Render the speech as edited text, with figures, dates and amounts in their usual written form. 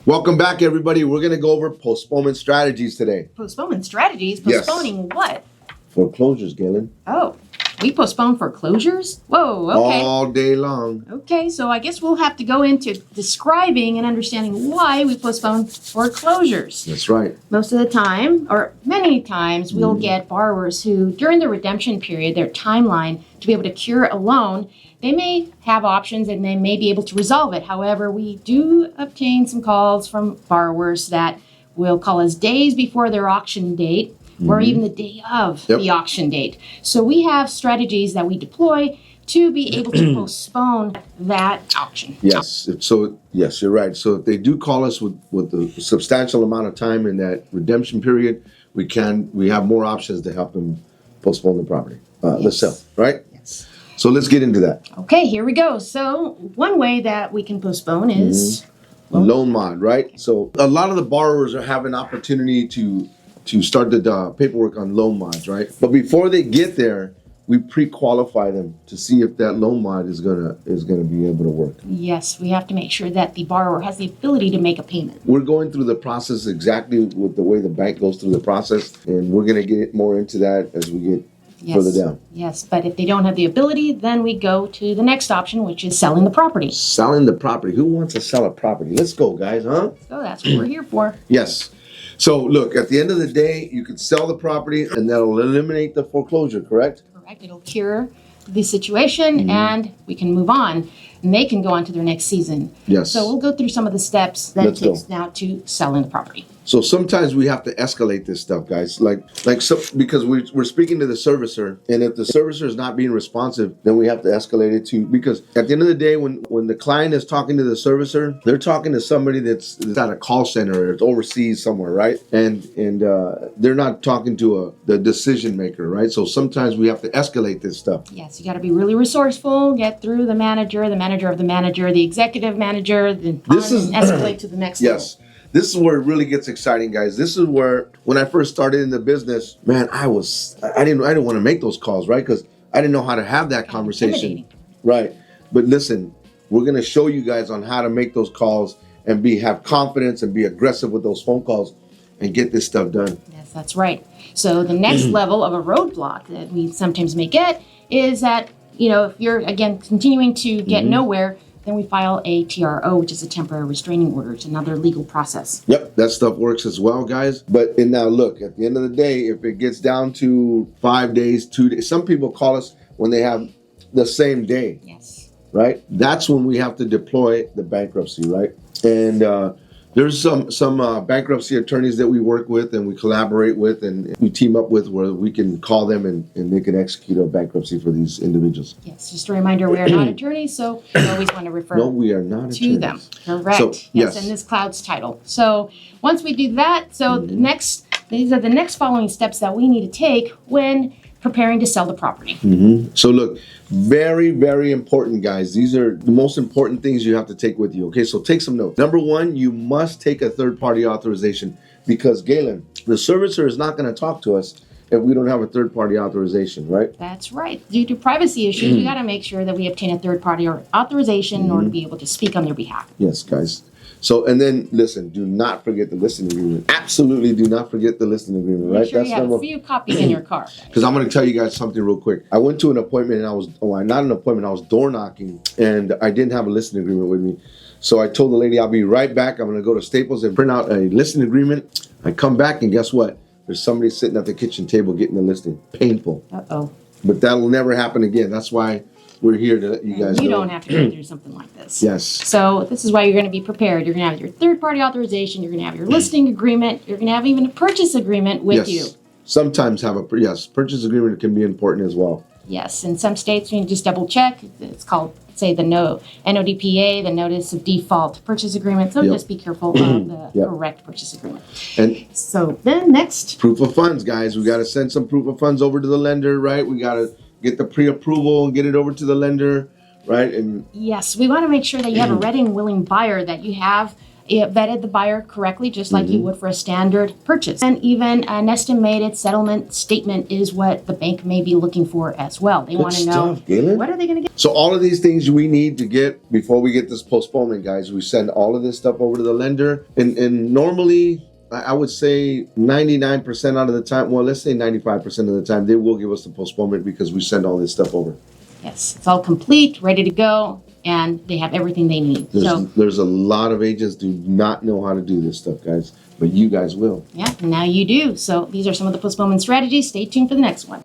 Welcome back, everybody. We're going to go over postponement strategies today. Postponement strategies? Yes. Postponing what? Foreclosures, Galen. Oh, we postpone foreclosures? Whoa, okay. All day long. Okay, so I guess we'll have to go into describing and understanding why we postpone foreclosures. That's right. Most of the time, or many times, we'll get borrowers who, during the redemption period, their timeline to be able to cure a loan, they may have options and they may be able to resolve it. However, we do obtain some calls from borrowers that will call us days before their auction date or even the day of the auction date. So we have strategies that we deploy to be able to postpone that auction. Yes. So, yes, you're right. So if they do call us with a substantial amount of time in that redemption period, we have more options to help them postpone the property. Let's sell, right? Yes. So let's get into that. Okay, here we go. So one way that we can postpone is loan mod, right? So a lot of the borrowers are having opportunity to start the paperwork on loan mods, right? But before they get there, we pre-qualify them to see if that loan mod is gonna be able to work. Yes, we have to make sure that the borrower has the ability to make a payment. We're going through the process exactly with the way the bank goes through the process, and we're gonna get more into that as we get further down. Yes, but if they don't have the ability, then we go to the next option, which is selling the property. Selling the property. Who wants to sell a property? Let's go, guys, huh? So that's what we're here for. Yes. So look, at the end of the day, you could sell the property and that'll eliminate the foreclosure, correct? Correct. It'll cure the situation and we can move on and they can go on to their next season. Yes. So we'll go through some of the steps that it takes now to selling the property. So sometimes we have to escalate this stuff, guys. Because we're speaking to the servicer, and if the servicer is not being responsive, then we have to escalate it to, because at the end of the day, when the client is talking to the servicer, they're talking to somebody that's at a call center or it's overseas somewhere, right? And they're not talking to the decision maker, right? So sometimes we have to escalate this stuff. Yes, you got to be really resourceful. Get through the manager of the manager, the executive manager, then escalate to the next level. Yes. This is where it really gets exciting, guys. This is where, when I first started in the business, man, I didn't want to make those calls, right? Because I didn't know how to have that conversation. Right. But listen, we're going to show you guys on how to make those calls and have confidence and be aggressive with those phone calls and get this stuff done. Yes, that's right. So the next level of a roadblock that we sometimes may get is that, if you're, again, continuing to get nowhere, then we file a TRO, which is a temporary restraining order. It's another legal process. Yep, that stuff works as well, guys. And now look, at the end of the day, if it gets down to 5 days, 2 days, some people call us when they have the same day. Yes. Right? That's when we have to deploy the bankruptcy, right? And there's some bankruptcy attorneys that we work with and we collaborate with and we team up with where we can call them and they can execute a bankruptcy for these individuals. Yes, just a reminder, we are not attorneys, so we always want to refer we are not to them. Correct. So, yes, in this Cloud's title. So once we do that, these are the next following steps that we need to take when preparing to sell the property. So look, very, very important, guys. These are the most important things you have to take with you. Okay, so take some notes. Number one, you must take a third-party authorization because, Galen, the servicer is not going to talk to us if we don't have a third-party authorization, right? That's right. Due to privacy issues, we got to make sure that we obtain a third-party authorization in order to be able to speak on their behalf. Yes, guys. So, and then listen, do not forget the listening agreement. Absolutely do not forget the listening agreement, right? Make sure you have a few copies in your car. Because I'm going to tell you guys something real quick. I went to an appointment and I was door knocking and I didn't have a listening agreement with me. So I told the lady, I'll be right back. I'm going to go to Staples and print out a listening agreement. I come back and guess what? There's somebody sitting at the kitchen table getting the listing. Painful. Uh-oh. But that'll never happen again. That's why we're here to let you guys know. You don't have to go through something like this. Yes. So this is why you're going to be prepared. You're going to have your third-party authorization. You're going to have your listing agreement. You're going to have even a purchase agreement with you. Sometimes have purchase agreement can be important as well. Yes. In some states, you can just double check. It's called, say, the NODPA, the Notice of Default Purchase Agreement. So just be careful of the correct purchase agreement. And so then next. Proof of funds, guys. We got to send some proof of funds over to the lender, right? We got to get the pre-approval and get it over to the lender, right? And yes, we want to make sure that you have a ready and willing buyer, that you have it vetted the buyer correctly, just like you would for a standard purchase. And even an estimated settlement statement is what the bank may be looking for as well. They want to know, Galen. what are they going to get? So all of these things we need to get before we get this postponement, guys. We send all of this stuff over to the lender, and normally I would say 99% out of the time, well, let's say 95% of the time, they will give us the postponement because we send all this stuff over. Yes, it's all complete, ready to go, and they have everything they need. There's a lot of agents do not know how to do this stuff, guys, but you guys will. Yeah, now you do. So these are some of the postponement strategies. Stay tuned for the next one.